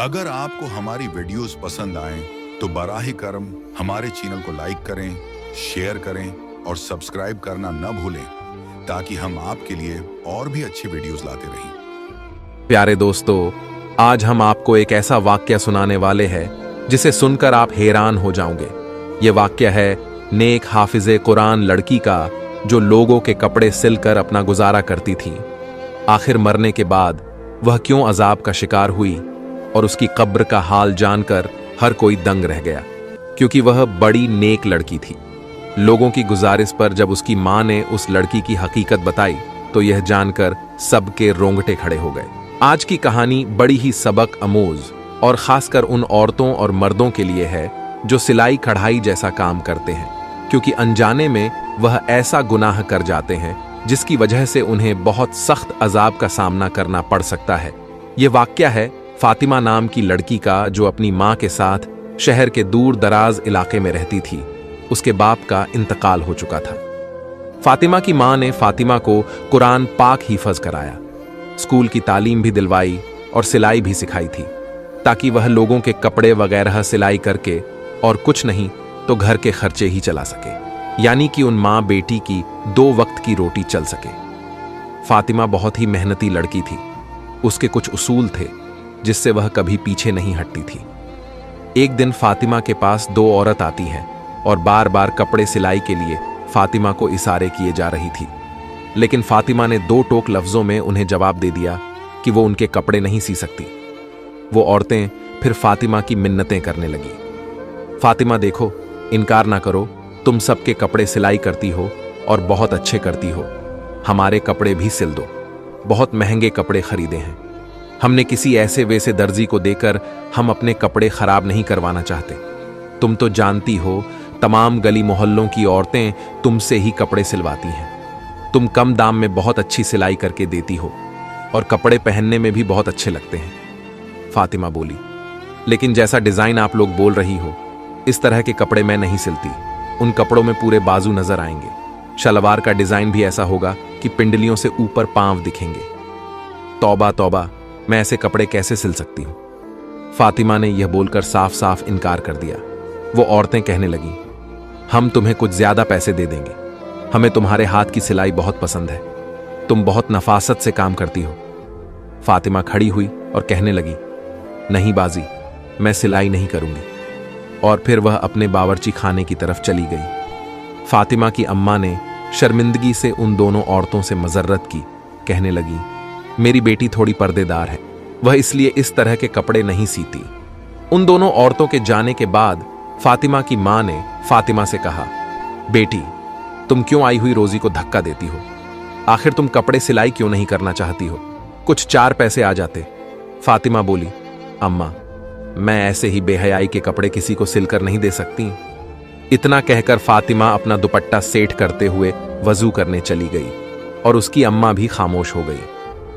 अगर आपको हमारी वीडियोस पसंद आए तो बराह करम हमारे चैनल को लाइक करें, शेयर करें और सब्सक्राइब करना न भूलें ताकि हम आपके लिए और भी अच्छी वीडियोस लाते रहें। प्यारे दोस्तों, आज हम आपको एक ऐसा वाक्य सुनाने वाले हैं जिसे सुनकर आप हैरान हो जाओगे। ये वाक्य है नेक हाफिजे कुरान लड़की का जो लोगों के कपड़े सिलकर अपना गुजारा करती थी। आखिर मरने के बाद वह क्यों अजाब का शिकार हुई और उसकी कब्र का हाल जानकर हर कोई दंग रह गया, क्योंकि वह बड़ी नेक लड़की थी। लोगों की गुजारिश पर जब उसकी मां ने उस लड़की की हकीकत बताई तो यह जानकर सबके रोंगटे खड़े हो गए। आज की कहानी बड़ी ही सबक अमूज और खासकर उन औरतों और मर्दों के लिए है जो सिलाई कढ़ाई जैसा काम करते हैं, क्योंकि अनजाने में वह ऐसा गुनाह कर जाते हैं जिसकी वजह से उन्हें बहुत सख्त अजाब का सामना करना पड़ सकता है। यह वाक्या है फातिमा नाम की लड़की का जो अपनी मां के साथ शहर के दूर दराज इलाके में रहती थी। उसके बाप का इंतकाल हो चुका था। फातिमा की मां ने फातिमा को कुरान पाक हिफज कराया, स्कूल की तालीम भी दिलवाई और सिलाई भी सिखाई थी ताकि वह लोगों के कपड़े वगैरह सिलाई करके और कुछ नहीं तो घर के खर्चे ही चला सके, यानी कि उन मां बेटी की 2 वक्त की रोटी चल सके। फातिमा बहुत ही मेहनती लड़की थी। उसके कुछ उसूल थे जिससे वह कभी पीछे नहीं हटती थी। एक दिन फातिमा के पास 2 औरत आती हैं और बार बार कपड़े सिलाई के लिए फातिमा को इशारे किए जा रही थी, लेकिन फातिमा ने 2 टोक लफ्जों में उन्हें जवाब दे दिया कि वो उनके कपड़े नहीं सी सकती। वो औरतें फिर फातिमा की मिन्नतें करने लगी। फातिमा देखो, इनकार ना करो, तुम सबके कपड़े सिलाई करती हो और बहुत अच्छे करती हो, हमारे कपड़े भी सिल दो। बहुत महंगे कपड़े खरीदे हैं, हमने किसी ऐसे वैसे दर्जी को देकर हम अपने कपड़े खराब नहीं करवाना चाहते। तुम तो जानती हो तमाम गली मोहल्लों की औरतें तुमसे ही कपड़े सिलवाती हैं। तुम कम दाम में बहुत अच्छी सिलाई करके देती हो और कपड़े पहनने में भी बहुत अच्छे लगते हैं। फातिमा बोली, लेकिन जैसा डिजाइन आप लोग बोल रही हो इस तरह के कपड़े मैं नहीं सिलती। उन कपड़ों में पूरे बाजू नजर आएंगे, शलवार का डिजाइन भी ऐसा होगा कि पिंडलियों से ऊपर पांव दिखेंगे। तौबा तौबा, मैं ऐसे कपड़े कैसे सिल सकती हूं? फातिमा ने यह बोलकर साफ साफ इनकार कर दिया। वो औरतें कहने लगी, हम तुम्हें कुछ ज्यादा पैसे दे देंगे, हमें तुम्हारे हाथ की सिलाई बहुत पसंद है, तुम बहुत नफासत से काम करती हो। फातिमा खड़ी हुई और कहने लगी, नहीं बाजी, मैं सिलाई नहीं करूंगी। और फिर वह अपने बावर्ची खाने की तरफ चली गई। फातिमा की अम्मा ने शर्मिंदगी से उन दोनों औरतों से मजर्रत की, कहने लगी, मेरी बेटी थोड़ी पर्देदार है, वह इसलिए इस तरह के कपड़े नहीं सीती। उन दोनों औरतों के जाने के बाद फातिमा की मां ने फातिमा से कहा, बेटी, तुम क्यों आई हुई रोजी को धक्का देती हो? आखिर तुम कपड़े सिलाई क्यों नहीं करना चाहती हो? कुछ 4 पैसे आ जाते। फातिमा बोली, अम्मा, मैं ऐसे ही बेहयाई के कपड़े किसी को सिलकर नहीं दे सकती। इतना कहकर फातिमा अपना दुपट्टा सेट करते हुए वजू करने चली गई और उसकी अम्मा भी खामोश हो गई।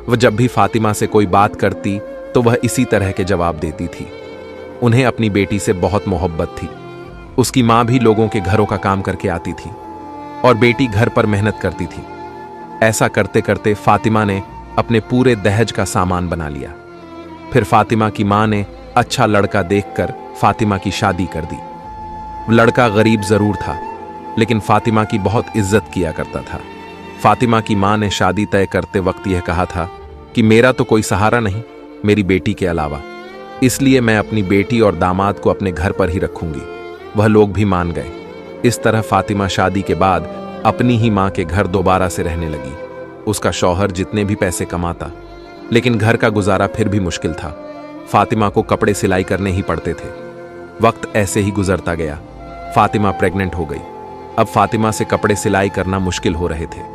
वह जब भी फातिमा से कोई बात करती तो वह इसी तरह के जवाब देती थी। उन्हें अपनी बेटी से बहुत मोहब्बत थी। उसकी मां भी लोगों के घरों का काम करके आती थी और बेटी घर पर मेहनत करती थी। ऐसा करते करते फातिमा ने अपने पूरे दहेज का सामान बना लिया। फिर फातिमा की मां ने अच्छा लड़का देखकर फातिमा की शादी कर दी। लड़का गरीब जरूर था, लेकिन फातिमा की बहुत इज्जत किया करता था। फातिमा की मां ने शादी तय करते वक्त यह कहा था कि मेरा तो कोई सहारा नहीं मेरी बेटी के अलावा, इसलिए मैं अपनी बेटी और दामाद को अपने घर पर ही रखूंगी। वह लोग भी मान गए। इस तरह फातिमा शादी के बाद अपनी ही मां के घर दोबारा से रहने लगी। उसका शौहर जितने भी पैसे कमाता, लेकिन घर का गुजारा फिर भी मुश्किल था। फातिमा को कपड़े सिलाई करने ही पड़ते थे। वक्त ऐसे ही गुजरता गया। फातिमा प्रेग्नेंट हो गई। अब फातिमा से कपड़े सिलाई करना मुश्किल हो रहे थे।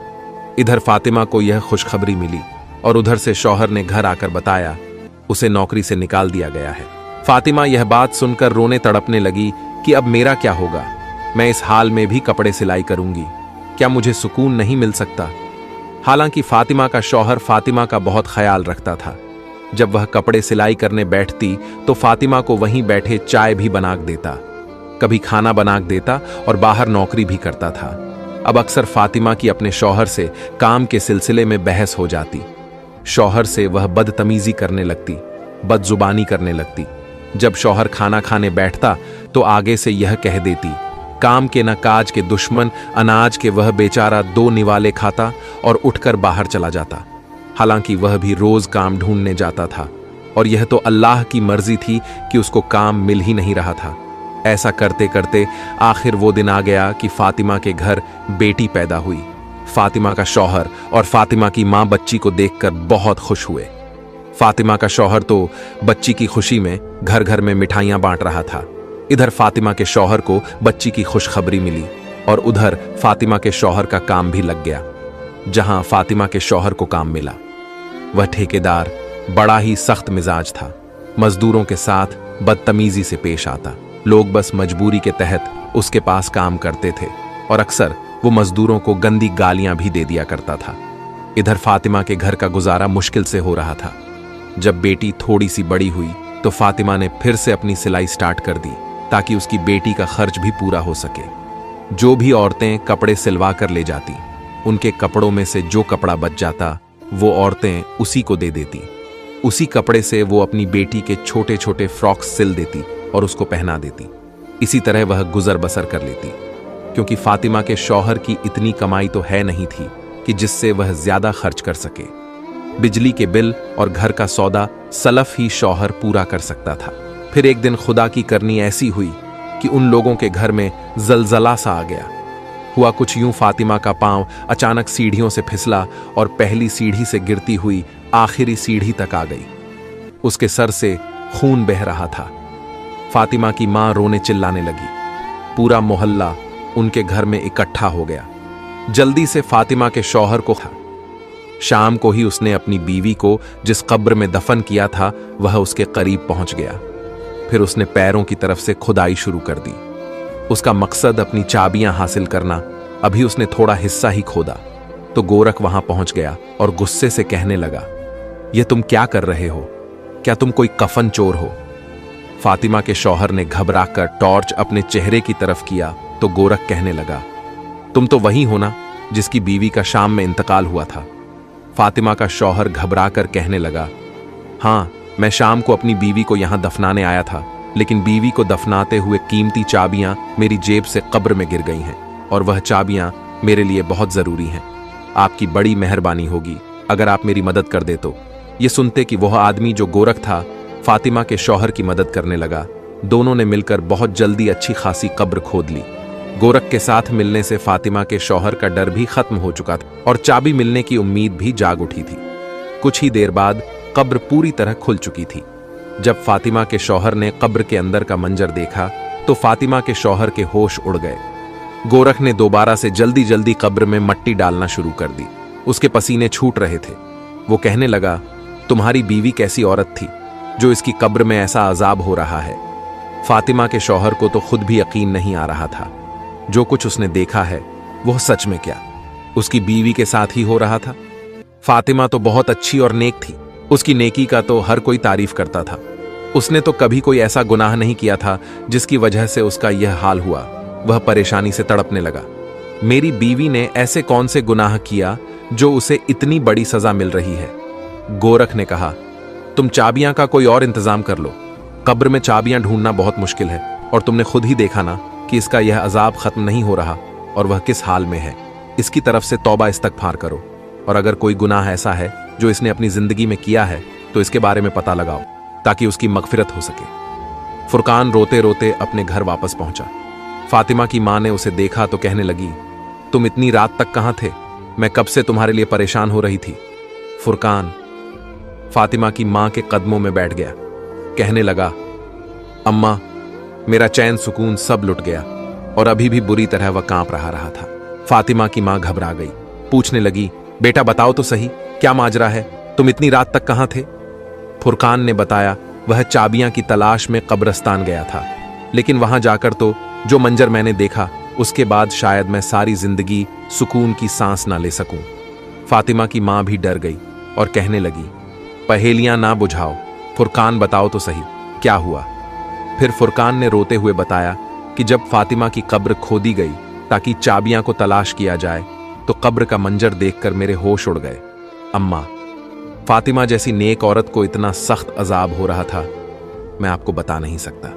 इधर फातिमा को यह खुशखबरी मिली और उधर से शौहर ने घर आकर बताया उसे नौकरी से निकाल दिया गया है। फातिमा यह बात सुनकर रोने तड़पने लगी कि अब मेरा क्या होगा? मैं इस हाल में भी कपड़े सिलाई करूंगी, क्या मुझे सुकून नहीं मिल सकता? हालांकि फातिमा का शौहर फातिमा का बहुत ख्याल रखता था। जब वह कपड़े सिलाई करने बैठती तो फातिमा को वहीं बैठे चाय भी बना देता, कभी खाना बना देता और बाहर नौकरी भी करता था। अब अक्सर फातिमा की अपने शौहर से काम के सिलसिले में बहस हो जाती। शौहर से वह बदतमीजी करने लगती बदजुबानी करने लगती। जब शौहर खाना खाने बैठता तो आगे से यह कह देती, काम के न काज के दुश्मन, अनाज के वह बेचारा 2 निवाले खाता, और उठकर बाहर चला जाता। हालांकि वह भी रोज काम ढूंढने जाता था और यह तो अल्लाह की मर्जी थी कि उसको काम मिल ही नहीं रहा था। ऐसा करते करते आखिर वो दिन आ गया कि फातिमा के घर बेटी पैदा हुई। फातिमा का शौहर और फातिमा की मां बच्ची को देखकर बहुत खुश हुए। फातिमा का शौहर तो बच्ची की खुशी में घर घर में मिठाइयां बांट रहा था। इधर फातिमा के शौहर को बच्ची की खुशखबरी मिली और उधर फातिमा के शौहर का काम भी लग गया। जहां फातिमा के शौहर को काम मिला, वह ठेकेदार बड़ा ही सख्त मिजाज था। मजदूरों के साथ बदतमीजी से पेश आता। लोग बस मजबूरी के तहत उसके पास काम करते थे और अक्सर वो मजदूरों को गंदी गालियां भी दे दिया करता था। इधर फातिमा के घर का गुजारा मुश्किल से हो रहा था। जब बेटी थोड़ी सी बड़ी हुई तो फातिमा ने फिर से अपनी सिलाई स्टार्ट कर दी ताकि उसकी बेटी का खर्च भी पूरा हो सके। जो भी औरतें कपड़े सिलवा कर ले जाती, उनके कपड़ों में से जो कपड़ा बच जाता वो औरतें उसी को दे देती। उसी कपड़े से वो अपनी बेटी के छोटे छोटे फ्रॉक्स सिल देती और उसको पहना देती। इसी तरह वह गुजर बसर कर लेती, क्योंकि फातिमा के शौहर की इतनी कमाई तो है नहीं थी कि जिससे वह ज्यादा खर्च कर सके। बिजली के बिल और घर का सौदा सलफ ही शौहर पूरा कर सकता था। फिर एक दिन खुदा की करनी ऐसी हुई कि उन लोगों के घर में जलजला सा आ गया। हुआ कुछ यूं, फातिमा का पांव अचानक सीढ़ियों से फिसला और पहली सीढ़ी से गिरती हुई आखिरी सीढ़ी तक आ गई। उसके सर से खून बह रहा था। फातिमा की मां रोने चिल्लाने लगी। पूरा मोहल्ला उनके घर में इकट्ठा हो गया। जल्दी से फातिमा के शौहर को शाम को ही उसने अपनी बीवी को जिस कब्र में दफन किया था वह उसके करीब पहुंच गया। फिर उसने पैरों की तरफ से खुदाई शुरू कर दी। उसका मकसद अपनी चाबियां हासिल करना। अभी उसने थोड़ा हिस्सा ही खोदा तो गोरख वहां पहुंच गया और गुस्से से कहने लगा, यह तुम क्या कर रहे हो? क्या तुम कोई कफन चोर हो? फातिमा के शौहर ने घबराकर टॉर्च अपने चेहरे की तरफ किया तो गोरख कहने लगा, तुम तो वही हो ना जिसकी बीवी का शाम में इंतकाल हुआ था। फातिमा का शौहर घबराकर कहने लगा, हां, मैं शाम को अपनी बीवी को यहां दफनाने आया था, लेकिन बीवी को दफनाते हुए कीमती चाबियां मेरी जेब से कब्र में गिर गई हैं और वह चाबियां मेरे लिए बहुत जरूरी हैं। आपकी बड़ी मेहरबानी होगी अगर आप मेरी मदद कर दे तो। ये सुनते कि वह आदमी जो गोरख था फातिमा के शौहर की मदद करने लगा। दोनों ने मिलकर बहुत जल्दी अच्छी खासी कब्र खोद ली। गोरख के साथ मिलने से फातिमा के शौहर का डर भी खत्म हो चुका था और चाबी मिलने की उम्मीद भी जाग उठी थी। कुछ ही देर बाद कब्र पूरी तरह खुल चुकी थी। जब फातिमा के शौहर ने कब्र के अंदर का मंजर देखा तो फातिमा के शौहर के होश उड़ गए। गोरख ने दोबारा से जल्दी जल्दी कब्र में मट्टी डालना शुरू कर दी। उसके पसीने छूट रहे थे। वो कहने लगा, तुम्हारी बीवी कैसी औरत थी जो इसकी कब्र में ऐसा अजाब हो रहा है? फातिमा के शौहर को तो खुद भी यकीन नहीं आ रहा था। जो कुछ उसने देखा है वह सच में क्या उसकी बीवी के साथ ही हो रहा था? फातिमा तो बहुत अच्छी और नेक थी। उसकी नेकी का तो हर कोई तारीफ करता था। उसने तो कभी कोई ऐसा गुनाह नहीं किया था जिसकी वजह से उसका यह हाल हुआ। वह परेशानी से तड़पने लगा। मेरी बीवी ने ऐसे कौन से गुनाह किया जो उसे इतनी बड़ी सजा मिल रही है? गोरख ने कहा, तुम चाबियां का कोई और इंतजाम कर लो। कब्र में चाबियां ढूंढना बहुत मुश्किल है और तुमने खुद ही देखा ना कि इसका यह अजाब खत्म नहीं हो रहा और वह किस हाल में है। इसकी तरफ से तौबा इस्तगफार करो और अगर कोई गुनाह ऐसा है जो इसने अपनी जिंदगी में किया है तो इसके बारे में पता लगाओ ताकि उसकी मगफिरत हो सके। फुरकान रोते रोते अपने घर वापस पहुंचा। फातिमा की मां ने उसे देखा तो कहने लगी, तुम इतनी रात तक कहां थे? मैं कब से तुम्हारे लिए परेशान हो रही थी। फुरकान फातिमा की मां के कदमों में बैठ गया। कहने लगा, अम्मा, मेरा चैन सुकून सब लुट गया और अभी भी बुरी तरह वह कांप रहा था। फातिमा की मां घबरा गई। पूछने लगी, बेटा बताओ तो सही, क्या माजरा है? तुम इतनी रात तक कहां थे? फुरकान ने बताया, वह चाबियां की तलाश में कब्रिस्तान गया था, लेकिन वहां जाकर तो जो मंजर मैंने देखा उसके बाद शायद मैं सारी जिंदगी सुकून की सांस ना ले सकूं। फातिमा की मां भी डर गई और कहने लगी, पहेलियां ना बुझाओ, फुरकान बताओ तो सही, क्या हुआ? फिर फुरकान ने रोते हुए बताया कि जब फातिमा की कब्र खोदी गई ताकि चाबियां को तलाश किया जाए तो कब्र का मंजर देखकर मेरे होश उड़ गए। अम्मा, फातिमा जैसी नेक औरत को इतना सख्त अजाब हो रहा था, मैं आपको बता नहीं सकता।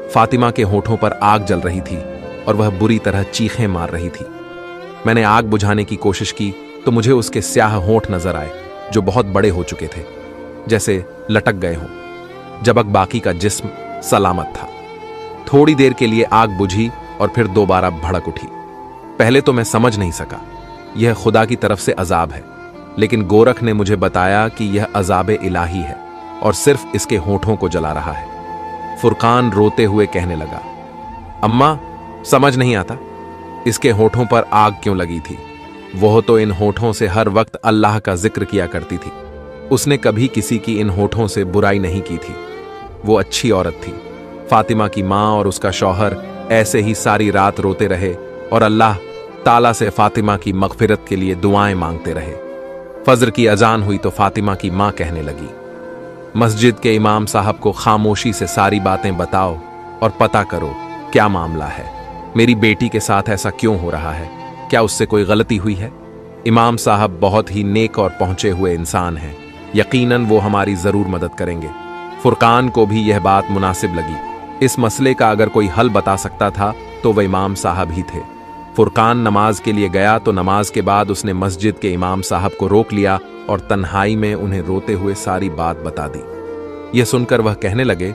फातिमा के होठों पर आग जल रही थी और वह बुरी तरह चीखें मार रही थी। मैंने आग बुझाने की कोशिश की तो मुझे उसके स्याह होंठ नजर आए जो बहुत बड़े हो चुके थे, जैसे लटक गए हों, जबकि बाकी का जिस्म सलामत था। थोड़ी देर के लिए आग बुझी और फिर दोबारा भड़क उठी। पहले तो मैं समझ नहीं सका, यह खुदा की तरफ से अजाब है, लेकिन गोरख ने मुझे बताया कि यह अजाब इलाही है और सिर्फ इसके होठों को जला रहा है। फुरकान रोते हुए कहने लगा, अम्मा समझ नहीं आता, इसके होठों पर आग क्यों लगी थी? वह तो इन होठों से हर वक्त अल्लाह का जिक्र किया करती थी। उसने कभी किसी की इन होठों से बुराई नहीं की थी। वो अच्छी औरत थी। फातिमा की माँ और उसका शौहर ऐसे ही सारी रात रोते रहे और अल्लाह ताला से फातिमा की मगफिरत के लिए दुआएं मांगते रहे। फजर की अजान हुई तो फातिमा की माँ कहने लगी, मस्जिद के इमाम साहब को खामोशी से सारी बातें बताओ और पता करो क्या मामला है। मेरी बेटी के साथ ऐसा क्यों हो रहा है? क्या उससे कोई गलती हुई है? इमाम साहब बहुत ही नेक और पहुंचे हुए इंसान हैं, यकीनन वो हमारी जरूर मदद करेंगे। फुरकान को भी यह बात मुनासिब लगी। इस मसले का अगर कोई हल बता सकता था तो वह इमाम साहब ही थे। फुरकान नमाज के लिए गया तो नमाज के बाद उसने मस्जिद के इमाम साहब को रोक लिया और तन्हाई में उन्हें रोते हुए सारी बात बता दी। यह सुनकर वह कहने लगे,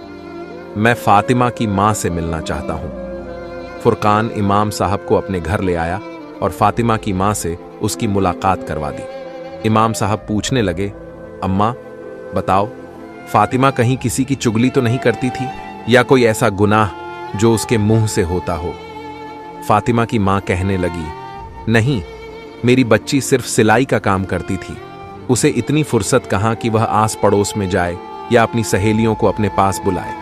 मैं फातिमा की मां से मिलना चाहता हूं। फुरकान इमाम साहब को अपने घर ले आया और फातिमा की मां से उसकी मुलाकात करवा दी। इमाम साहब पूछने लगे, अम्मा बताओ, फातिमा कहीं किसी की चुगली तो नहीं करती थी या कोई ऐसा गुनाह जो उसके मुंह से होता हो? फातिमा की मां कहने लगी, नहीं, मेरी बच्ची सिर्फ सिलाई का काम करती थी। उसे इतनी फुर्सत कहां कि वह आस पड़ोस में जाए या अपनी सहेलियों को अपने पास बुलाए।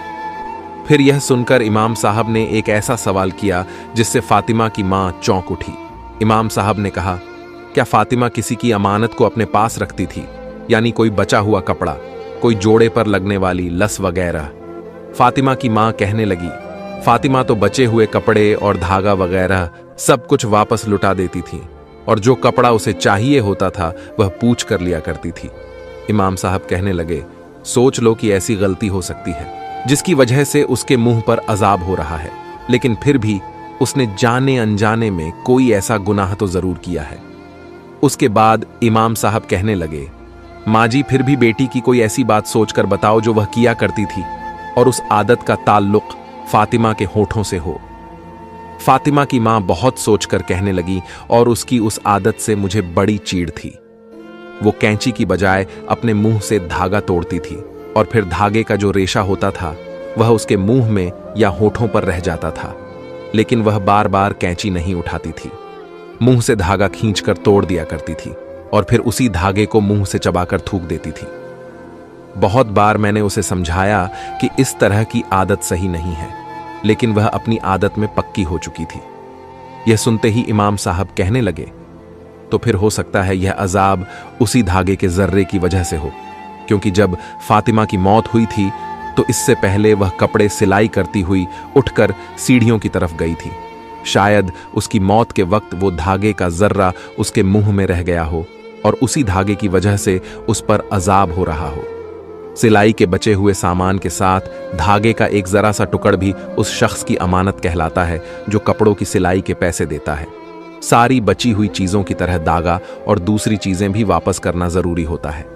फिर यह सुनकर इमाम साहब ने एक ऐसा सवाल किया जिससे फातिमा की मां चौंक उठी। इमाम साहब ने कहा, क्या फातिमा किसी की अमानत को अपने पास रखती थी, यानी कोई बचा हुआ कपड़ा, कोई जोड़े पर लगने वाली लस वगैरह? फातिमा की मां कहने लगी, फातिमा तो बचे हुए कपड़े और धागा वगैरह सब कुछ वापस लुटा देती थी और जो कपड़ा उसे चाहिए होता था वह पूछ कर लिया करती थी। इमाम साहब कहने लगे, सोच लो कि ऐसी गलती हो सकती है जिसकी वजह से उसके मुंह पर अजाब हो रहा है, लेकिन फिर भी उसने जाने अनजाने में कोई ऐसा गुनाह तो जरूर किया है। उसके बाद इमाम साहब कहने लगे, माँ जी फिर भी बेटी की कोई ऐसी बात सोचकर बताओ जो वह किया करती थी और उस आदत का ताल्लुक फातिमा के होठों से हो। फातिमा की मां बहुत सोचकर कहने लगी, और उसकी उस आदत से मुझे बड़ी चीड़ थी। वो कैंची की बजाय अपने मुंह से धागा तोड़ती थी और फिर धागे का जो रेशा होता था वह उसके मुंह में या होठों पर रह जाता था, लेकिन वह बार बार कैंची नहीं उठाती थी। मुंह से धागा खींचकर तोड़ दिया करती थी और फिर उसी धागे को मुंह से चबाकर थूक देती थी। बहुत बार मैंने उसे समझाया कि इस तरह की आदत सही नहीं है, लेकिन वह अपनी आदत में पक्की हो चुकी थी। यह सुनते ही इमाम साहब कहने लगे, तो फिर हो सकता है यह अजाब उसी धागे के जर्रे की वजह से हो, क्योंकि जब फातिमा की मौत हुई थी तो इससे पहले वह कपड़े सिलाई करती हुई उठकर सीढ़ियों की तरफ गई थी। शायद उसकी मौत के वक्त वो धागे का जर्रा उसके मुंह में रह गया हो और उसी धागे की वजह से उस पर अजाब हो रहा हो। सिलाई के बचे हुए सामान के साथ धागे का एक जरा सा टुकड़ भी उस शख्स की अमानत कहलाता है जो कपड़ों की सिलाई के पैसे देता है। सारी बची हुई चीजों की तरह दागा और दूसरी चीजें भी वापस करना जरूरी होता है।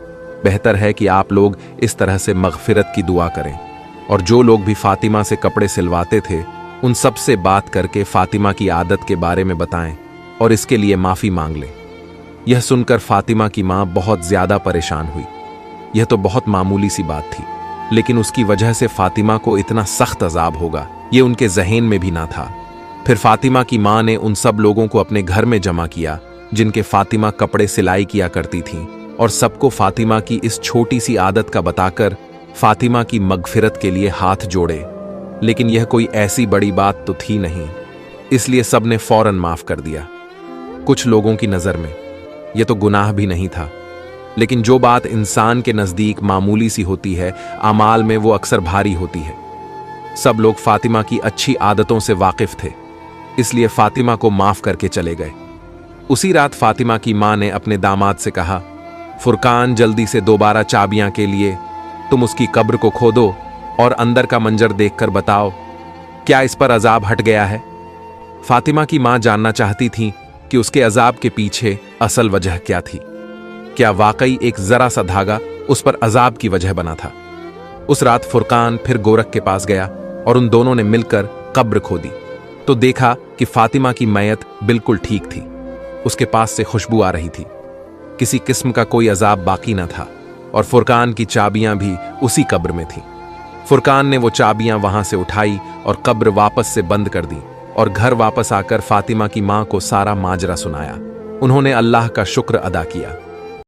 बेहतर है कि आप लोग इस तरह से मगफिरत की दुआ करें, और जो लोग भी फातिमा से कपड़े सिलवाते थे उन सब से बात करके फातिमा की आदत के बारे में बताएं और इसके लिए माफी मांग लें। यह सुनकर फातिमा की मां बहुत ज्यादा परेशान हुई। यह तो बहुत मामूली सी बात थी, लेकिन उसकी वजह से फातिमा को इतना सख्त अजाब होगा ये उनके जहन में भी ना था। फिर फातिमा की मां ने उन सब लोगों को अपने घर में जमा किया जिनके फातिमा कपड़े सिलाई किया करती थीं, और सबको फातिमा की इस छोटी सी आदत का बताकर फातिमा की मगफिरत के लिए हाथ जोड़े। लेकिन यह कोई ऐसी बड़ी बात तो थी नहीं, इसलिए सबने फौरन माफ कर दिया। कुछ लोगों की नजर में यह तो गुनाह भी नहीं था, लेकिन जो बात इंसान के नजदीक मामूली सी होती है, अमाल में वो अक्सर भारी होती है। सब लोग फातिमा की अच्छी आदतों से वाकिफ थे, इसलिए फातिमा को माफ करके चले गए। उसी रात फातिमा की मां ने अपने दामाद से कहा, फुरकान जल्दी से दोबारा चाबियां के लिए, तुम उसकी कब्र को खोदो और अंदर का मंजर देखकर बताओ क्या इस पर अजाब हट गया है। फातिमा की मां जानना चाहती थी कि उसके अजाब के पीछे असल वजह क्या थी। क्या वाकई एक जरा सा धागा उस पर अजाब की वजह बना था। उस रात फुरकान फिर गोरख के पास गया और उन दोनों ने मिलकर कब्र खोदी तो देखा कि फातिमा की मैयत बिल्कुल ठीक थी। उसके पास से खुशबू आ रही थी, किसी किस्म का कोई अजाब बाकी न था और फुरकान की चाबियां भी उसी कब्र में थीं। फुरकान ने वो चाबियां वहां से उठाई और कब्र वापस से बंद कर दी और घर वापस आकर फातिमा की मां को सारा माजरा सुनाया। उन्होंने अल्लाह का शुक्र अदा किया